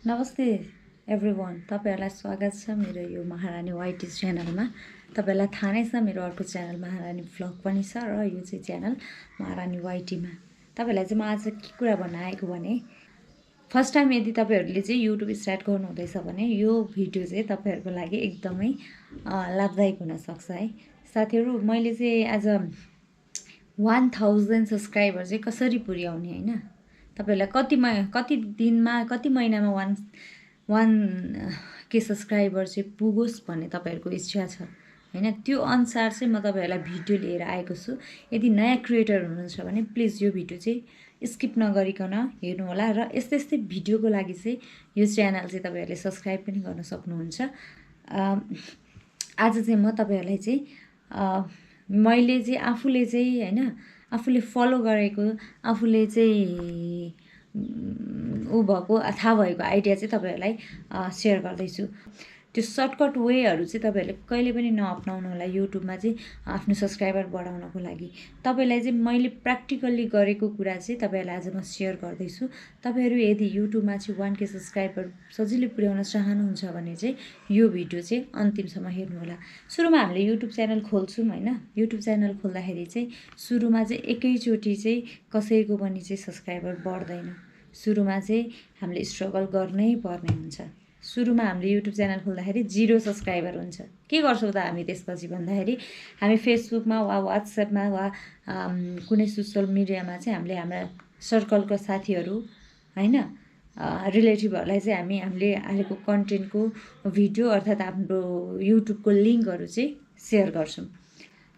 नमस्ते एभ्रिवान, तपाईहरुलाई स्वागत छ मेरो यो महारानी वाइटी च्यानलमा। तपाईहरुलाई थाहा नै छ मेरो अर्को च्यानल महारानी भ्लग पनि छ र यो चाहिँ च्यानल महारानी वाइटीमा। तपाईहरुलाई चाहिँ म आज के कुरा भन्न आएको भने फर्स्ट टाइम यदि तपाईहरुले चाहिँ युट्युब स्टार्ट गर्नु हुँदैछ भने यो भिडियो चाहिँ तपाईहरुको लागि एकदमै लाभदायक हुन सक्छ है। साथीहरु, मैले चाहिँ आज 1000 सब्स्क्राइबर चाहिँ कसरी पुर्याउने हैन, तपाईहरुलाई कति दिनमा कति महिनामा 1K सब्स्क्राइबर चाहिँ पुगोस् भन्ने तपाईहरुको इच्छा छ हैन। त्यो अनुसार चाहिँ म तपाईहरुलाई भिडियो लिएर आएको छु। यदि नयाँ क्रिएटर हुनुहुन्छ भने प्लिज यो भिडियो चाहिँ स्किप नगरिकन हेर्नु होला र यस्तै भिडियोको लागि चाहिँ यो च्यानल चाहिँ तपाईहरुले सब्स्क्राइब पनि गर्न सक्नुहुन्छ। आज चाहिँ म तपाईहरुलाई चाहिँ मैले चाहिँ आफूले चाहिँ हैन, आफूले फलो गरेको, आफूले चाहिँ भएको थाहा भएको आइडिया चाहिँ तपाईहरुलाई शेयर गर्दैछु। त्यो सर्टकट वेहरु चाहिँ तपाईहरुले कहिले पनि नअपनाउनु होला युट्युबमा चाहिँ आफ्नो सब्स्क्राइबर बढाउनको लागि। तपाईलाई चाहिँ मैले प्र्याक्टिकली गरेको कुरा चाहिँ तपाईहरुलाई आज म शेयर गर्दैछु। तपाईहरु यदि युट्युबमा चाहिँ 1K सब्स्क्राइबर सजिलै पुर्याउन चाहनुहुन्छ भने चाहिँ यो भिडियो चाहिँ अन्तिमसम्म हेर्नु होला। सुरुमा हामीले युट्युब च्यानल खोल्छौं हैन। युट्युब च्यानल खोल्दाखेरि चाहिँ सुरुमा चाहिँ एकैचोटी चाहिँ कसैको पनि चाहिँ सब्स्क्राइबर बढ्दैन। सुरुमा चाहिँ हामीले स्ट्रगल गर्नै पर्ने हुन्छ। सुरुमा हामीले युट्युब च्यानल खोल्दाखेरि 0 सब्स्क्राइबर हुन्छ। के गर्छौं त हामी त्यसपछि भन्दाखेरि हामी फेसबुकमा वा व्हाट्सएपमा वा कुनै सोशल मिडियामा चाहिँ हामीले हाम्रा सर्कलका साथीहरु हैन, रिलेटिभहरुलाई चाहिँ हामीले हालेको कन्टेन्टको भिडियो अर्थात हाम्रो युट्युबको लिंकहरु चाहिँ शेयर गर्छौं।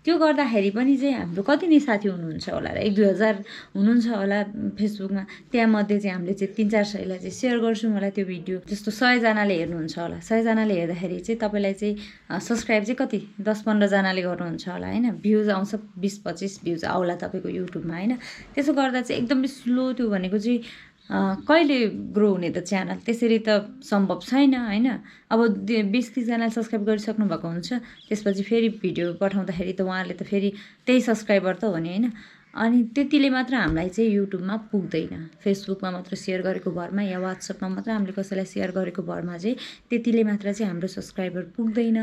त्यो गर्दाखेरि पनि चाहिँ हाम्रो कति नै साथी हुनुहुन्छ होला, 1-2 हजार हुनुहुन्छ होला फेसबुकमा। त्यहाँ मध्ये चाहिँ हामीले चाहिँ 3-4 सयलाई चाहिँ शेयर गर्छौं होला त्यो भिडियो। जस्तो 100 जनाले हेर्नुहुन्छ होला, 100 जनाले हेर्दाखेरि चाहिँ तपाईलाई चाहिँ सब्स्क्राइब चाहिँ कति 10-15 जनाले गर्नुहुन्छ होला हैन। भ्युज आउँछ 20-25 भ्युज आउला तपाईको युट्युबमा हैन। त्यसो गर्दा चाहिँ एकदमै स्लो, त्यो भनेको चाहिँ कहिले ग्रो हुने त च्यानल, त्यसरी त सम्भव छैन हैन। अब 20-30 जनाले सब्स्क्राइब गरिसक्नु भएको हुन्छ, त्यसपछि फेरि भिडियो पठाउँदाखेरि त उहाँहरुले त फेरि त्यही सब्स्क्राइबर त हो नि हैन। अनि त्यतिले मात्र हामीलाई चाहिँ युट्युबमा पुग्दैन। फेसबुकमा मात्र शेयर गरेको भरमा या व्हाट्सएपमा मात्र हामीले कसैलाई शेयर गरेको भरमा चाहिँ त्यतिले मात्र चाहिँ हाम्रो सब्स्क्राइबर पुग्दैन।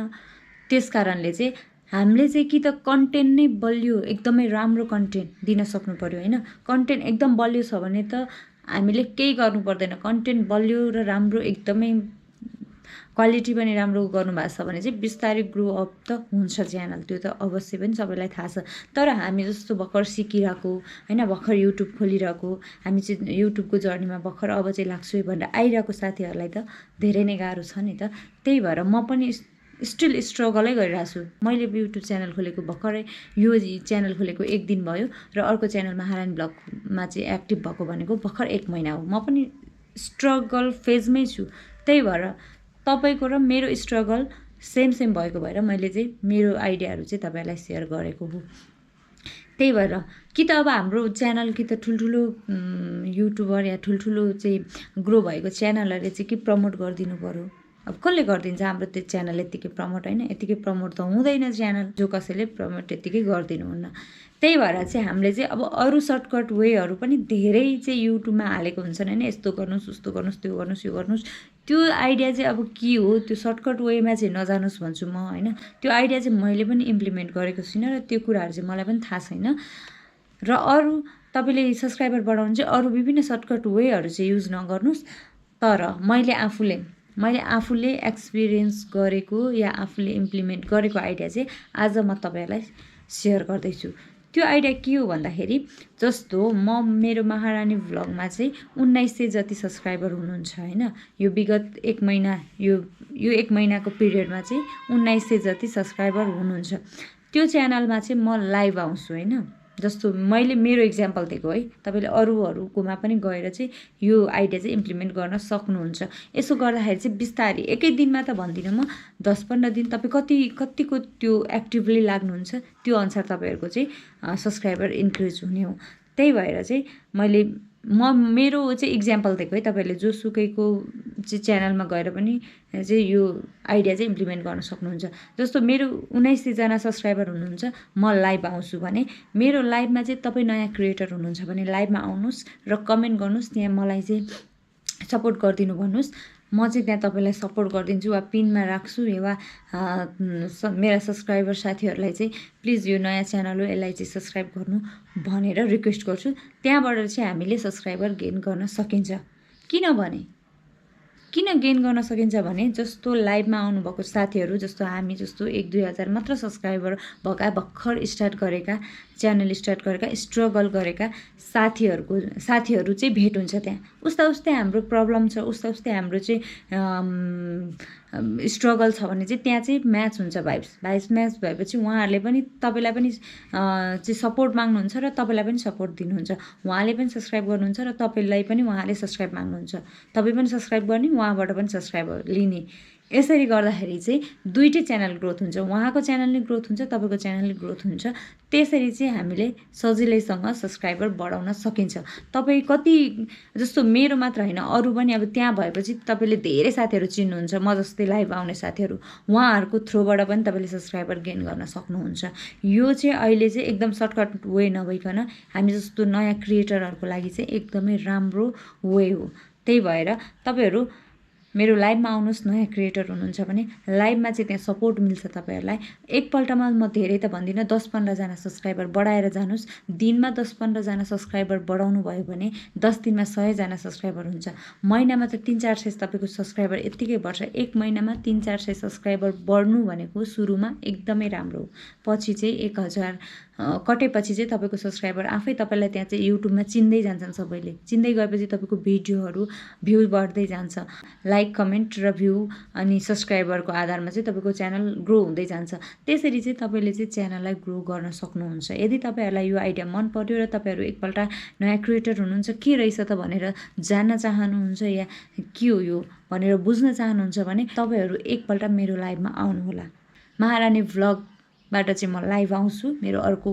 त्यसकारणले चाहिँ हामीले चाहिँ कि त कन्टेन्ट नै बलियो, एकदमै राम्रो कन्टेन्ट दिन सक्नु पर्यो हैन। कन्टेन्ट एकदम बलियो छ भने त हामीले केही गर्नु पर्दैन। कन्टेन्ट बलियो र राम्रो, एकदमै क्वालिटी पनि राम्रो गर्नु भएको छ भने चाहिँ बिस्तारै ग्रो अप त हुन्छ च्यानल। त्यो त अवश्य पनि सबैलाई थाहा छ। तर हामी जस्तो भर्खर सिकिरहेको हैन, भर्खर युट्युब खोलिरहेको, हामी चाहिँ युट्युबको जर्नीमा भर्खर अब चाहिँ लाग्छु भनेर आइरहेको साथीहरुलाई त धेरै नै गाह्रो छ नि त। त्यही भएर म पनि स्टिल स्ट्रगलै गरिरहेको छु। मैले युट्युब च्यानल खोलेको भर्खरै, यो च्यानल खोलेको 1 दिन भयो र अर्को च्यानल महारानी भ्लगमा चाहिँ एक्टिभ भएको भनेको भर्खर 1 महिना हो। म पनि स्ट्रगल फेजमै छु। त्यही भएर तपाईको र मेरो स्ट्रगल सेम भएको भएर मैले चाहिँ मेरो आइडियाहरु चाहिँ तपाईहरुलाई शेयर गरेको हो। त्यही भएर कि त अब हाम्रो च्यानल कि त ठुलठुलो युट्युबर या ठुलठुलो चाहिँ ग्रो भएको च्यानलहरुले चाहिँ के प्रमोट गर्दिनु पर्यो। अब कसले गर्दिन्छ हाम्रो त्यो च्यानल यतिकै प्रमोट हैन, यतिकै प्रमोट त हुँदैन च्यानल, जो कसैले प्रमोट यतिकै गर्दिनुहुन्न। त्यही भएर चाहिँ हामीले चाहिँ अब अरु सर्टकट वेहरु पनि धेरै चाहिँ युट्युबमा हालेको हुन्छन् हैन। यस्तो गर्नुस्, उस्तो गर्नुस्, त्यो गर्नुस्, यो गर्नुस्। त्यो आइडिया चाहिँ अब के हो, त्यो सर्टकट वेमा चाहिँ नजानुस् भन्छु म हैन। त्यो आइडिया चाहिँ मैले पनि इम्प्लिमेन्ट गरेको छुइनँ र त्यो कुराहरु चाहिँ मलाई पनि थाहा छैन। र अरु तपाईले सब्स्क्राइबर बढाउनु चाहिँ अरु विभिन्न सर्टकट वेहरु चाहिँ युज नगर्नुस्। तर मैले आफूले एक्सपिरियन्स गरेको या आफूले इम्प्लिमेन्ट गरेको आइडिया चाहिँ आज म तपाईहरुलाई शेयर गर्दैछु। त्यो आइडिया के हो भन्दाखेरि जस्तो मेरो महारानी भ्लगमा चाहिँ 1900 जति सब्स्क्राइबर हुनुहुन्छ हैन। यो विगत 1 महिना, यो 1 महिनाको पिरियडमा चाहिँ 1900 जति सब्स्क्राइबर हुनुहुन्छ। त्यो च्यानलमा चाहिँ म लाइभ आउँछु हैन। जस्तो मैले मेरो एक्जाम्पल दिएको है, तपाईले अरूहरुकोमा पनि गएर चाहिँ यो आइडिया चाहिँ इम्प्लिमेन्ट गर्न सक्नुहुन्छ। यसो गर्दाखेरि चाहिँ बिस्तारै एकै दिनमा त भन्दिनँ म, 10-15 दिन तपाई कतिको त्यो एक्टिभली लाग्नुहुन्छ त्यो अनुसार तपाईहरुको चाहिँ सब्स्क्राइबर इन्क्रिज हुने हो। त्यही भएर चाहिँ मेरो चाहिँ एक्जाम्पल दिएको है। तपाईहरुले जोसुकैको चाहिँ च्यानलमा गएर पनि चाहिँ यो आइडिया चाहिँ इम्प्लिमेन्ट गर्न सक्नुहुन्छ। जस्तो मेरो 1900 जना सब्स्क्राइबर हुनुहुन्छ, म लाइभ आउँछु भने मेरो लाइभमा चाहिँ तपाई नयाँ क्रिएटर हुनुहुन्छ भने लाइभमा आउनुस् र कमेन्ट गर्नुस्। त्यहाँ मलाई चाहिँ सपोर्ट गरिदिनु भन्नुहोस्। म चाहिँ त्यहाँ तपाईँलाई सपोर्ट गरिदिन्छु वा पिनमा राख्छु वा मेरा सब्सक्राइबर साथीहरूलाई चाहिँ प्लिज यो नयाँ च्यानल हो, यसलाई चाहिँ सब्सक्राइब गर्नु भनेर रिक्वेस्ट गर्छु। त्यहाँबाट चाहिँ हामीले सब्सक्राइबर गेन गर्न सकिन्छ। किन गेन गर्न सकिन्छ भने जस्तो लाइभमा आउनुभएको साथीहरू, जस्तो हामी जस्तो 1-2 हजार मात्र सब्सक्राइबर भएका, भर्खर स्टार्ट गरेका, च्यानल स्टार्ट गरेका, स्ट्रगल गरेका साथीहरू चाहिँ भेट हुन्छ त्यहाँ। उस्तै हाम्रो प्रब्लम छ, उस्तै हाम्रो चाहिँ स्ट्रगल छ भने चाहिँ त्यहाँ चाहिँ म्याच हुन्छ। भाइब्स म्याच भएपछि उहाँहरूले पनि तपाईँलाई पनि चाहिँ सपोर्ट माग्नुहुन्छ र तपाईँलाई पनि सपोर्ट दिनुहुन्छ। उहाँले पनि सब्सक्राइब गर्नुहुन्छ र तपाईँलाई पनि उहाँले सब्सक्राइब माग्नुहुन्छ। तपाईँ पनि सब्सक्राइब गर्ने, उहाँबाट पनि सब्सक्राइबर लिने। यसरी गर्दाखेरि चाहिँ दुईटै च्यानल ग्रोथ हुन्छ। उहाँको च्यानल नै ग्रोथ हुन्छ, तपाईँको च्यानल नै ग्रोथ हुन्छ। त्यसरी चाहिँ हामीले सजिलैसँग सब्सक्राइबर बढाउन सकिन्छ। तपाईँ कति जस्तो मेरो मात्र होइन, अरू पनि अब त्यहाँ भएपछि तपाईँले धेरै साथीहरू चिन्नुहुन्छ, म जस्तै लाइभ आउने साथीहरू, उहाँहरूको थ्रुबाट पनि तपाईँले सब्सक्राइबर गेन गर्न सक्नुहुन्छ। यो चाहिँ अहिले चाहिँ एकदम सर्टकट वे नभइकन हामी जस्तो नयाँ क्रिएटरहरूको लागि चाहिँ एकदमै राम्रो वे हो। त्यही भएर तपाईँहरू मेरो लाइभमा आउनुहोस्। नयाँ क्रिएटर हुनुहुन्छ भने लाइभमा चाहिँ त्यहाँ सपोर्ट मिल्छ तपाईँहरूलाई। एकपल्टमा म धेरै त भन्दिनँ, 10-15 जना सब्सक्राइबर बढाएर जानुहोस्। दिनमा 10-15 जना सब्सक्राइबर बढाउनु भयो भने 10 दिनमा 100 जना सब्सक्राइबर हुन्छ। महिनामा त 300-400 तपाईँको सब्सक्राइबर यत्तिकै बढ्छ। एक महिनामा 300-400 सब्सक्राइबर बढ्नु भनेको सुरुमा एकदमै राम्रो हो। पछि चाहिँ 1000 कटेपछि चाहिँ तपाईँको सब्सक्राइबर आफै तपाईँलाई त्यहाँ चाहिँ युट्युबमा चिन्दै जान्छन्। सबैले चिन्दै गएपछि तपाईँको भिडियोहरू भ्यू बढ्दै जान्छ। लाइक, कमेन्ट र भ्यू अनि सब्सक्राइबरको आधारमा चाहिँ तपाईँको च्यानल ग्रो हुँदै जान्छ। त्यसरी चाहिँ तपाईँले चाहिँ च्यानललाई ग्रो गर्न सक्नुहुन्छ। यदि तपाईँहरूलाई यो आइडिया मन पर्यो र तपाईँहरू एकपल्ट नयाँ क्रिएटर हुनुहुन्छ, के रहेछ त भनेर जान्न चाहनुहुन्छ या के हो यो भनेर बुझ्न चाहनुहुन्छ भने तपाईँहरू एकपल्ट मेरो लाइभमा आउनुहोला। महारानी भ्लगबाट चाहिँ म लाइभ आउँछु। मेरो अर्को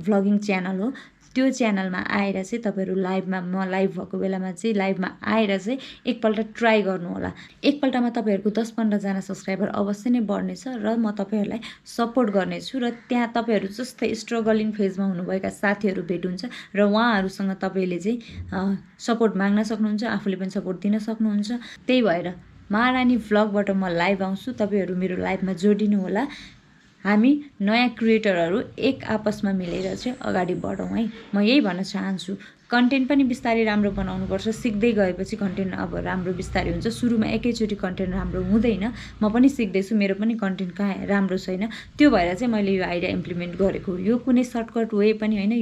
भ्लगिङ च्यानल हो। त्यो च्यानलमा आएर चाहिँ तपाईँहरू लाइभमा, म लाइभ भएको बेलामा चाहिँ लाइभमा आएर चाहिँ एकपल्ट ट्राई गर्नु होला। एकपल्टमा तपाईँहरूको 10-15 जना सब्सक्राइबर अवश्य नै बढ्नेछ र म तपाईँहरूलाई सपोर्ट गर्नेछु। र त्यहाँ तपाईँहरू जस्तै स्ट्रगलिङ फेजमा हुनुभएका साथीहरू भेट्नुहुन्छ र उहाँहरूसँग तपाईँले चाहिँ सपोर्ट माग्न सक्नुहुन्छ, आफूले पनि सपोर्ट दिन सक्नुहुन्छ। त्यही भएर महारानी भ्लगबाट म लाइभ आउँछु। तपाईँहरू मेरो लाइभमा जोडिनु होला। हामी नयाँ क्रिएटरहरू एक आपसमा मिलेर चाहिँ अगाडि बढौँ है। म यही भन्न चाहन्छु। कन्टेन्ट पनि बिस्तारै राम्रो बनाउनुपर्छ। सिक्दै गएपछि कन्टेन्ट अब राम्रो बिस्तारै हुन्छ। सुरुमा एकैचोटि कन्टेन्ट राम्रो हुँदैन। म पनि सिक्दैछु, मेरो पनि कन्टेन्ट कहाँ राम्रो छैन। त्यो भएर चाहिँ मैले यो आइडिया इम्प्लिमेन्ट गरेको। यो कुनै सर्टकट वे पनि होइन।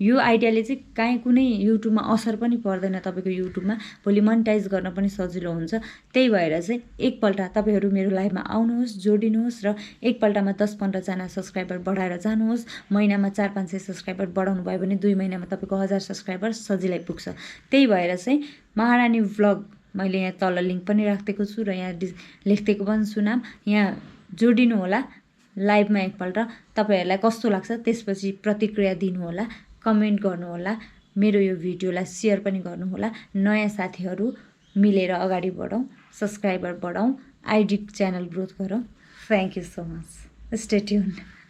यो आइडियाले चाहिँ काहीँ कुनै युट्युबमा असर पनि पर्दैन। तपाईँको युट्युबमा भोलि मोनेटाइज गर्न पनि सजिलो हुन्छ। त्यही भएर चाहिँ एकपल्ट तपाईँहरू मेरो लाइभमा आउनुहोस्, जोडिनुहोस् र एकपल्टमा 10-15 जना सब्सक्राइबर बढाएर जानुहोस्। महिनामा 400-500 सब्सक्राइबर बढाउनु भयो भने 2 महिनामा तपाईँको 1000 सब्सक्राइबर सजिलै पुग्छ। त्यही भएर चाहिँ महारानी भ्लग मैले यहाँ तल लिङ्क पनि राखिदिएको छु र यहाँ लेखिदिएको पनि छु नाम। यहाँ जोडिनु होला लाइभमा एकपल्ट। तपाईँहरूलाई कस्तो लाग्छ त्यसपछि प्रतिक्रिया दिनुहोला, कमेन्ट गर्नुहोला, मेरो यो भिडियोलाई सेयर पनि गर्नुहोला। नयाँ साथीहरू मिलेर अगाडि बढौँ, सब्सक्राइबर बढाउँ, आइडी च्यानल ग्रोथ गरौँ। Thank you so much. Stay tuned.